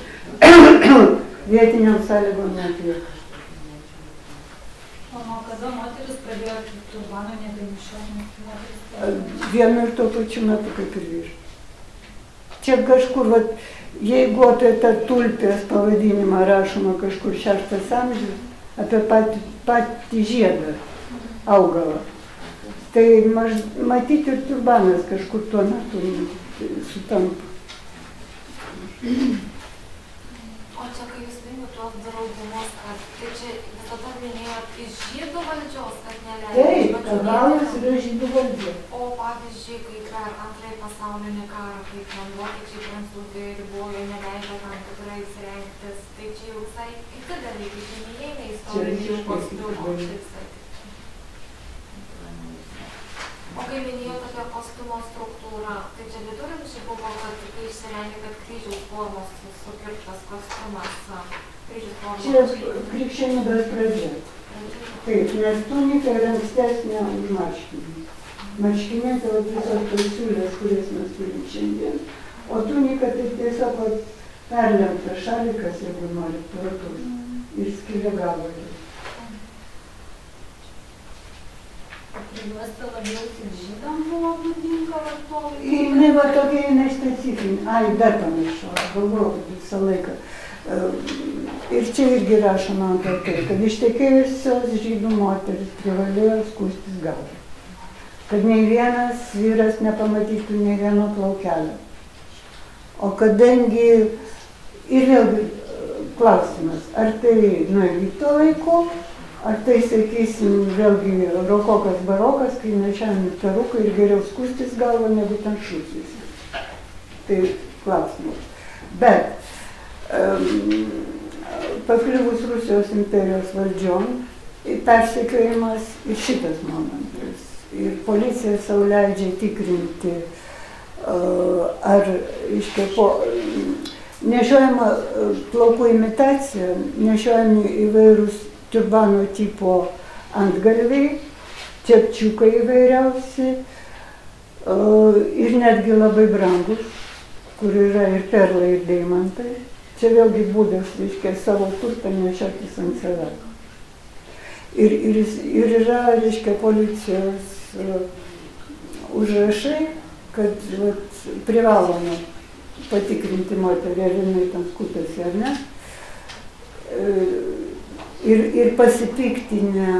vietiniam sąlygom netlieka. O nuo kada moteris pradėjo turbano nebenešioti? Vienu ir tuo pačiu metu kaip ir vyrai. Čia kažkur, jeigu apie tą tulpės pavadinimą rašoma kažkur 6 amžius, apie patį žiedą augalą, tai matyti ir turbanas kažkur tuo metu sutampa. O čia, kai jūs minite tuos draudimus, tai čia visada minėjot iš žydų valdžios, kad neleidžia? Taip, kagalas yra žydų valdžia. O pavyzdžiui, kai per antrąjį pasaulinį karą, kai ten vokiečiai, prancūzai ribojo, neleidžia tam tikrais rengtis, tai čia jau visai kiti dalykai, čia neįeina istorinių kostiumų. O kai minėjot apie kostiumo struktūrą, tai čia viduramžiai buvo, kad kai išsirengė, kad kryžiaus formos sukirptas kostiumas, kryžiaus formos. Čia krikščionybės pradžia. Taip, nes tunika yra ankstesnė už marškinį. Marškinė tai visos pasiūlės, kurias mes turim šiandien. O tunika tai tiesiog perlenkta šalikas, jeigu nori, platus. Ir skiria galvoje. Prijuosta labiau tik žydam buvo būdinga vartovai? Jinai va tokia, jinai specifinė. Dar pamiršau, aš galvoju, kad visą laiką. Ir čia irgi rašoma apie tai, kad ištekėjusios žydų moteris privalėjo skustis galvą. Kad nei vienas vyras nepamatytų nei vieno plaukelio. O kadangi, ir vėlgi klausimas, ar tai nuo Egipto laikų, ar tai, sakysim, vėlgi rokokas barokas, kai nešiami perukai ir geriau skustis galvą, negu ten šūsis. Tai klausimas. Bet pakliuvus Rusijos imperijos valdžiom, persekiojimas ir šitas momentas. Ir policija sau leidžia tikrinti, ar nešiojama plaukų imitacija, nešiojami įvairūs turbano tipo antgalviai, čepčiukai įvairiausi ir netgi labai brangus, kur yra ir perlai, ir deimantai. Čia vėlgi būdas, reiškia, savo turtą nešiotis ant savęs. Ir yra, reiškia, policijos užrašai, kad vat, privaloma patikrinti moterį, ar jinai ten skutasi, ar ne. Ir pasipiktinę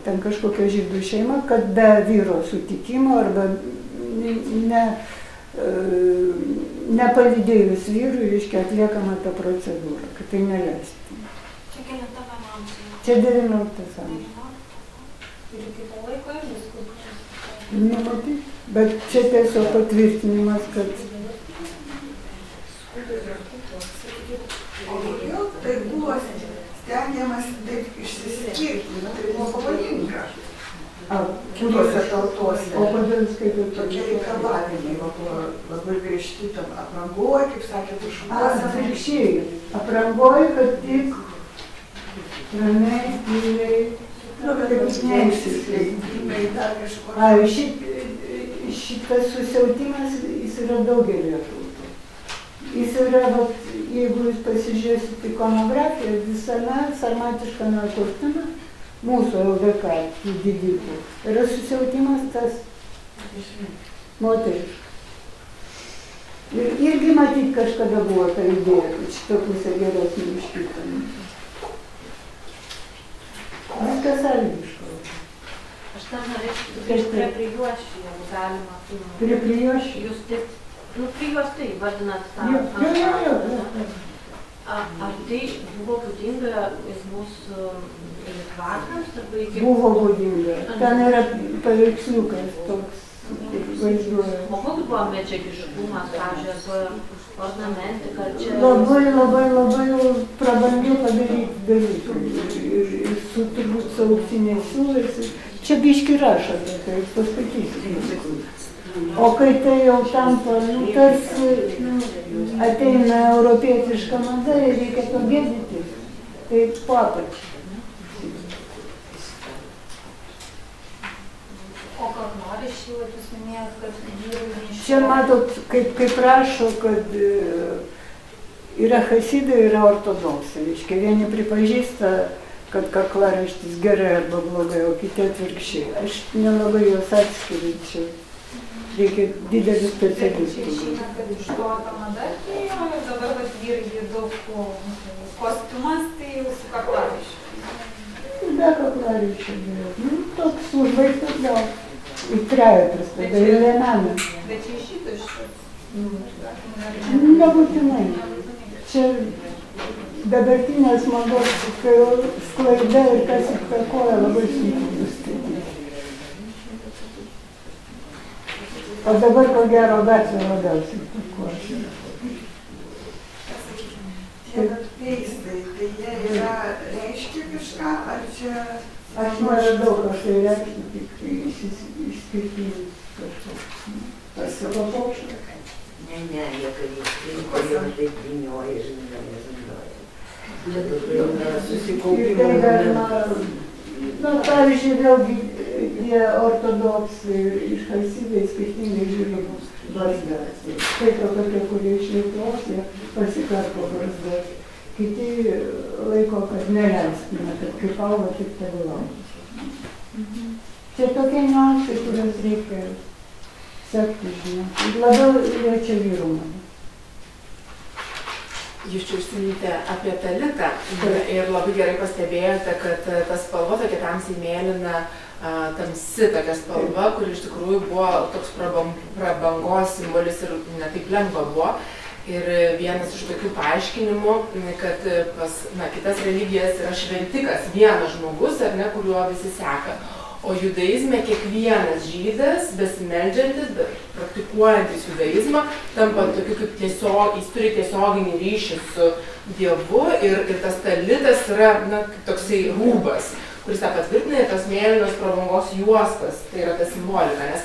ten kažkokią žydų šeimą, kad be vyro sutikimo arba nepalydėjus vyrui, reiškia, atliekama ta procedūra, kad tai neleistina. Čia kelinta amžiuje? Čia 19 amžius. Ir iki to laiko ir viskas. Nematyt, bet čia tiesiog patvirtinimas, kad... O vėl tai buvo stengiamas taip išsiskirti, tai buvo pavojinga. Kitose tautose. O kodėl skaitot? Tokie reikalavimai buvo labai griežti tam aprangoje, kaip sakė, tušuose. Atvirkščiai. Aprangoje, kad tik ramiai, tyliai, bet neįsiskleidimai, dar kažko. Šitas susiautimas, jis yra daugelį tautų. Jis yra, jeigu jūs pasižiūrėsit ikonografiją, visame sarmatiškame kostiume, mūsų LDK didikų, yra susiautimas tas moteriškas. Ir irgi matyt kažkada buvo ta idėja, kad šitą pusę geresnį už kitą. Viskas sąlygiška. Aš tam norėčiau prie prijuošį, jeigu galima. Prie prijuošį? Jūs taip, prijuos tai vadinat tą. Jo. Ar tai buvo būdinga mūsų litvakams? Buvo būdinga. Ten yra paveiksliukas toks, vaizduoja. O koks buvo medžiagiškumas, pavyzdžiui, ornamentika? Labai prabangiai padaryti dalykai. Ir turbūt su auksiniais siūlais. Čia biški rašo, tai pasakysiu. O kai tai jau tampa, tarsi ateina europietiška mada ir reikia pagėdyti, tai po apačią. O kaklaraiščiai, jūs minėjot, kad vyrai nešioja. Čia matot, kaip rašo, kad yra hasidai, yra ortodoksai. Reiškia, vieni pripažįsta, kad kaklaraištis gerai arba blogai, o kiti atvirkščiai. Aš nelabai juos atskiriu. Reikia didelių specialistų. Tai išeina, kad iš to ta mada atėjo ir dabar vyrai daug kostiumas, tai jau su kaklaraiščiu. Be kaklaraiščio geriau. Toks užbaigtas gal. Į trejetas, tada į liemeną. Bet čia išytų šitas? Nebūtinai. Čia dabartinės mados sklaida ir kas įtakoja labai sunku nustatyti. O dabar, ko gero, gatvė labiausiai įtakoja. Tie peistai, tai jie yra reiškia kažką, ar čia... Aš neradau, kad tai reikštų tik išskirtinis kažkoks. Pasivapokšta. Ne, jie kodėl taip vinioja ir nezindoja. Jie susikaupimo. Pavyzdžiui, vėlgi tie ortodoksai iš Hasidai skirtingai žiūri barzdas. Tai tokie, kurie iš Lietuvos, jie pasikarpo barzdas. Kiti laiko, kad neleistina, kad kaip auga, taip tegul auga. Čia tokie niuansai, kuriuos reikia sekti, žinoti. Labiau liečia vyrų mane. Jūs čia užsiminėte apie talitą ir labai gerai pastebėjote, kad ta spalva tokia tamsiai mėlyna, tamsi tokia spalva, kuri iš tikrųjų buvo toks prabangos simbolis ir netaip lengva buvo. Ir vienas iš tokių paaiškinimų, kad pas kitas religijas yra šventikas, vienas žmogus, ar ne, kuriuo visi seka. O judaizme kiekvienas žydas, besimeldžiantis, praktikuojantis judaizmą, tampa tokiu kaip jis turi tiesioginį ryšį su Dievu ir tas talitas yra toksai rūbas, kuris tą patvirtina ir tos mėlynos prabangos juostas, tai yra ta simbolika, nes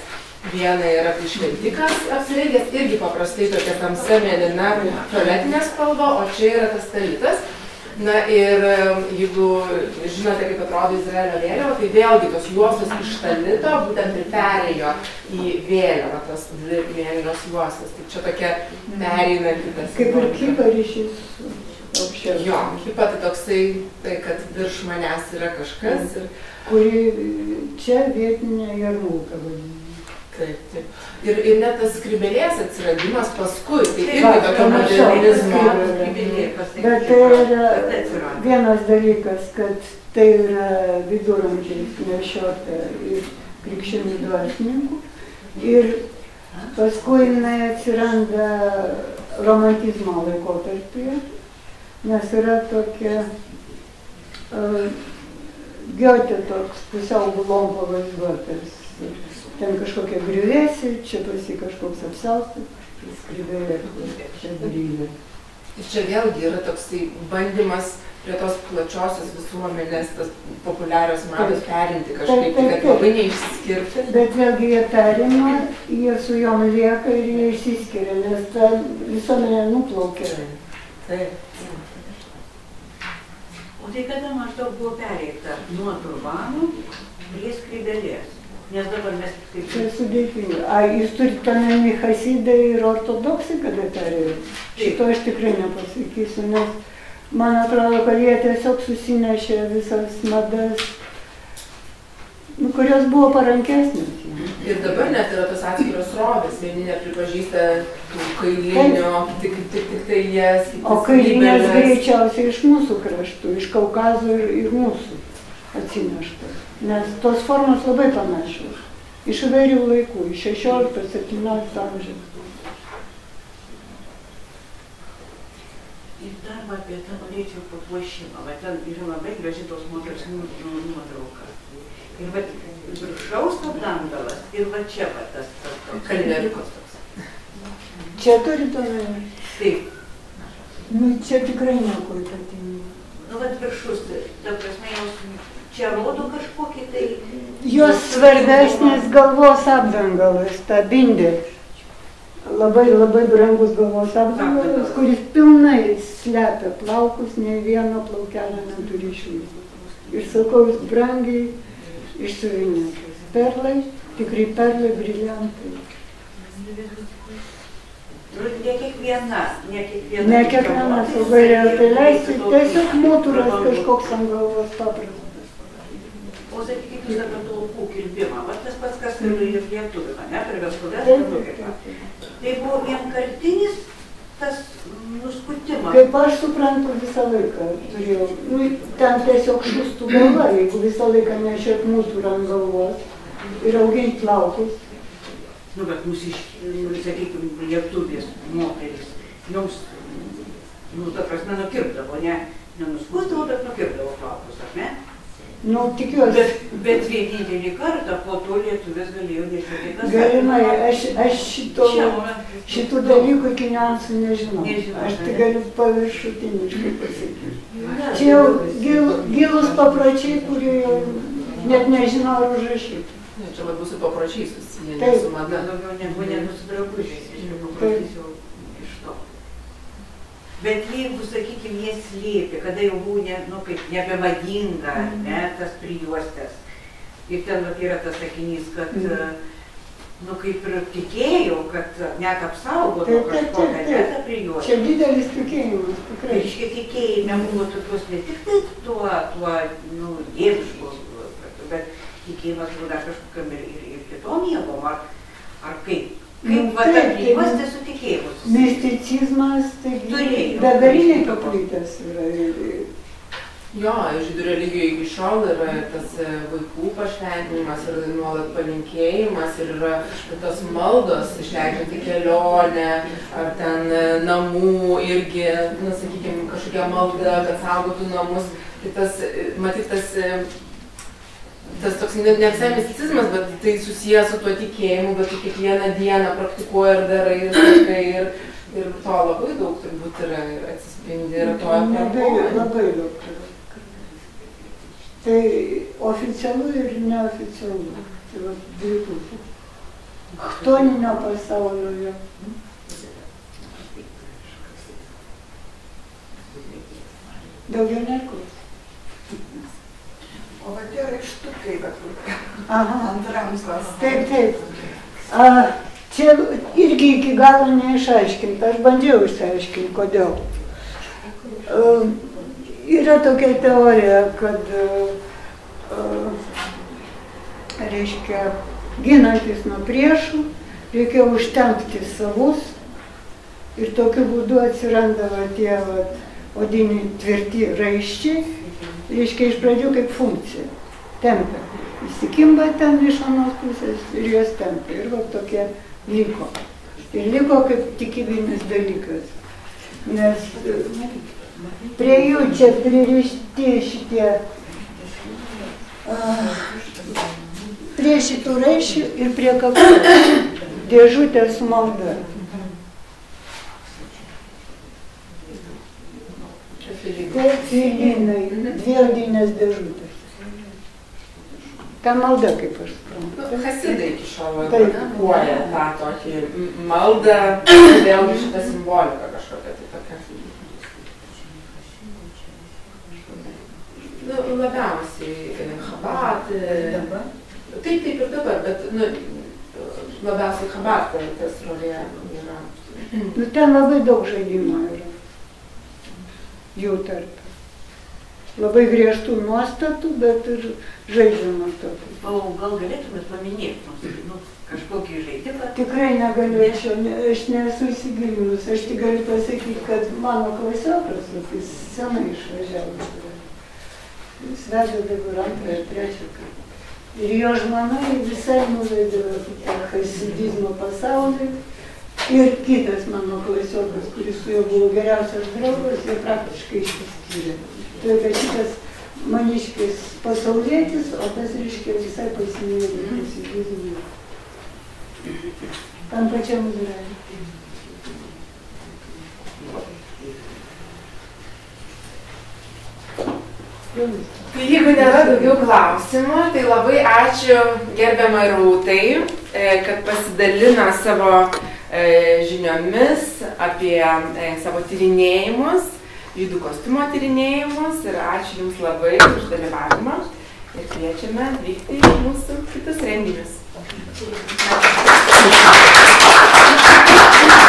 viena yra tai šventikas apsirengęs, irgi paprastai tokia tamsia mėlyna violetinė spalva, o čia yra tas talitas. Na ir jeigu žinote, kaip atrodo Izraelio vėliava, tai vėlgi tos juostos iš talito būtent ir perėjo į vėliavą, tas dvi mėlynos juostos. Tai čia tokia pereinanti tas. Kaip ir kipa ryšys aukščiau. Jo, kipa tai toksai, tai kad virš manęs yra kažkas ir kuri čia vietinė Jarmulka vadinama. Taip, taip. Ir net tas skrybėlės atsiradimas paskui, tai irgi tokio modernizmo. Bet tai yra vienas dalykas, kad tai yra viduramžiais nešiota ir krikščionių dvasininkų. Ir paskui jinai atsiranda romantizmo laikotarpyje, nes yra tokia Giotė toks pusiau gulom pavaizduotas. Ten kažkokia griuvėsi, čia pasi kažkoks apsiaustas, skrybėlė, čia brylė. Ir čia vėlgi yra toksai bandymas prie tos plačiosios visuomenės, tas populiarios mados perimti kažkaip, kad labai neišsiskirti. Bet vėlgi jie perima, jie su jom lieka ir jie išsiskiria, nes ta visuomenė nuplaukia. Taip. O tai kada maždaug buvo pereita nuo turbanų prie skrybėlės? Nes dabar mes kaip... Tai sudėtinga. Jūs turite omeny hasidai ir ortodoksai, kada perėjo? Šito aš tikrai nepasakysiu, nes man atrodo, kad jie tiesiog susinešė visas madas, kurios buvo parankesnės. Ir dabar net yra tos atskiros srovės, vieni nepripažįsta tų kailinių, tik tai jas... O kailinės greičiausiai iš mūsų kraštų, iš Kaukazo ir mūsų atsinešta. Nes tos formos labai panašios. Iš įvairių laikų, iš 16-17 amžiaus. Ir dar apie tą norėčiau papuošimą. Va ten yra labai graži tos moters nuotrauka. Ir va viršaus apdangalas, ir va čia va tas kalneriukas toks. Čia turite omeny? Taip. Nu, čia tikrai nieko ypatingo. Nu, va viršus, ta prasme, jos čia rodo kažkokį tai... Jos svarbesnis galvos apdangalas, ta bindė. Labai brangus galvos apdangalas, kuris pilnai slepia plaukus, nei vieno plaukelio neturi išlįsti. Ir sakau, jis brangiai išsiuvinėtas. Perlai, tikrai perlai, briliantai. Ne kiekviena. Ne kiekviena, o galėjo tai leisti. Tiesiog moturas kažkoks ant galvos paprastas. O sakykit, jūs apie plaukų kirpimą, va tas pats, kas ir lietuvių, ne, per vestuves nukirpimą. Tai buvo vienkartinis tas nuskutimas. Kaip aš suprantu, visą laiką turėjau. Nu, ten tiesiog šustų galva, jeigu visą laiką nešiot mūturą ant galvos ir auginti plaukus. Nu, bet mūsų, sakykime, lietuvės moteris, jums, nu, ta prasme, nukirpdavo, nenuskusdavo, bet nukirpdavo plaukus, ar ne? Nu, tikiuosi. Bet vienintelį kartą po to lietuvės galėjo nešioti kas. Galimai, aš šitų dalykų iki niuansų nežinau. Aš tai galiu paviršutiniškai pasakyti. Čia jau gilus papročiai, kurie jau net nežinau ar užrašyti. Čia va bus su papročiai susiję, su mada. Daugiau negu su drabužiais, papročiais jau iš to. Bet jeigu, sakykime, jie slėpė, kada jau buvo nebemadinga, ne, tas prijuostės. Ir ten yra tas sakinys, kad, nu, kaip ir tikėjau, kad net apsaugoto kažkokią netą prijuostę. Čia didelis tikėjimas, tikrai. Reiškia, tikėjime buvo tokios ne tik tai tuo, nu, dieviškos, bet tikėjimas buvo dar kažkokiam ir kitom jėgom, ar kaip. Kaip va ta prijuostė su tikėjimus. Misticizmas, taigi, begaliniai paplitęs yra. Jo, žydų religijoje iki šiol yra tas vaikų pašventinimas ir nuolat palinkėjimas ir yra tos maldos išleidžiant į kelionę ar ten namų irgi, nu, sakykime, kažkokia malda, kad saugotų namus. Tai tas, matyt, tas toks ne visai misticizmas, bet tai susijęs su tuo tikėjimu, bet tu kiekvieną dieną praktikuoji ir darai ir to labai daug turbūt yra ir atsispindi ir to aplinkoje. Labai daug yra. Tai oficialu ir neoficialu. Tai va dvi pusės. Chtoninio pasaulio jo. Daugiau neklaus. O va tie raštukai, ant rankos. Taip. Čia irgi iki galo neišaiškinta. Aš bandžiau išsiaiškinti, kodėl. Yra tokia teorija, kad reiškia, ginantis nuo priešų, reikia užtempti savus ir tokiu būdu atsiranda tie odiniai tvirti raiščiai, reiškia iš pradžių kaip funkcija, tempia. Įsikimba ten iš anos pusės ir juos tempia. Ir tokie liko. Ir liko kaip tikybinis dalykas. Nes prie jų čia pririšti šitie, prie šitų raiščių ir prie kaklo dėžutė su malda. Tai filinai, dvi odinės dėžutės. Ta malda, kaip aš suprantu. Hasidai iki šiol puoja tą tokį maldą, vėlgi šitą simboliką kažkokią tai tokia. Labiausiai Chabad, taip ir dabar, bet labiausiai Chabad tas rolė yra. Ten labai daug žaidimo yra jų tarp. Labai griežtų nuostatų, bet ir žaidžiamas tokių. O gal galėtumėt paminėti kažkokį žaidimą? Tikrai negalėčiau, aš nesu įsigilinus. Aš tik galiu pasakyti, kad mano klasiokas, jis senai išvažiavo. Jis vedė dabar 2. ir 3. kartą. Ir jo žmona visai nuvedė hasidizmo pasaulį. Ir kitas mano klasiokas, kuris su juo buvo geriausias draugas, jie praktiškai išsiskyrė. Tai kad šitas maniškis pasaulietis, o tas reiškia visai pasimėlė hasidizmą. Tam pačiam Izraeliui. Tai jeigu nėra daugiau klausimų, tai labai ačiū gerbiamai Rūtai, kad pasidalino savo žiniomis apie savo tyrinėjimus, žydų kostiumo tyrinėjimus ir ačiū Jums labai už dalyvavimą ir kviečiame vykti į mūsų kitus renginius. Ačiū.